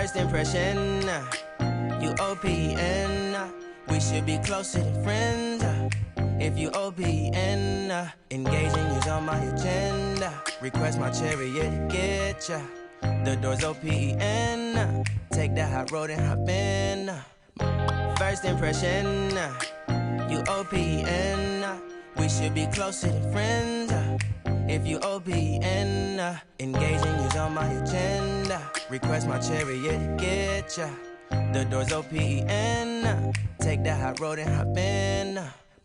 First impression, you OPN. We should be closer than friends. If you OPN, engaging you's on my agenda. Request my chariot to get ya. The door's OPN. Take that hot road and hop in. First impression, you OPN. We should be closer than friends. If you OPN, engaging you's on my agenda. Request my chariot to get ya. The door's OPN. Take that hot road and hop in.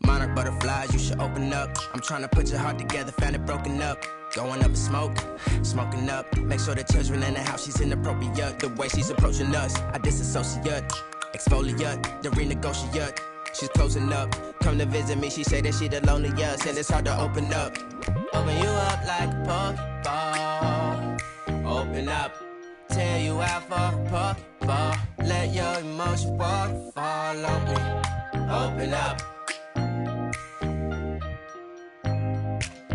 Monarch butterflies, you should open up. I'm trying to put your heart together, found it broken up. Going up in smoke, smoking up. Make sure the children in the house, she's inappropriate. The way she's approaching us, I disassociate. Exfoliate, the renegotiate. She's closing up, come to visit me. She say that she the loneliest, and it's hard to open up. Open you up like a Pokeball. Open up, tear you out for a Pokeball. Let your emotion waterfall on me. Open up.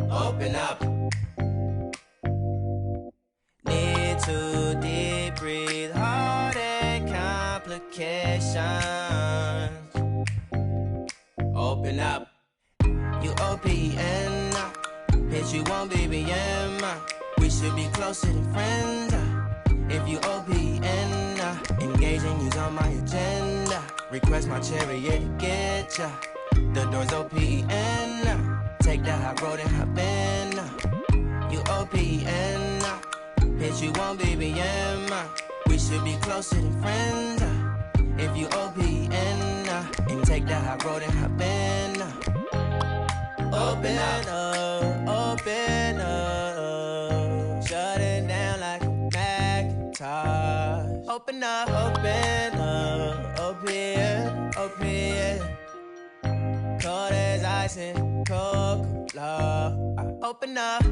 Open up. Need to deep breathe, heartache complications. Open up. You OPN, bitch you won't BBM. We should be closer than friends. If you OPN, engaging you's on my agenda. Request my chariot to get ya. The door's OPN. Take that hot road and hop in. You OPN, bitch you won't BBM. We should be closer than friends. If you OPN, and take that hot road and hop in. Open up, open up. Shut it down like a Macintosh. Open up, open, open. Cold as ice and Coca-Cola. Open up.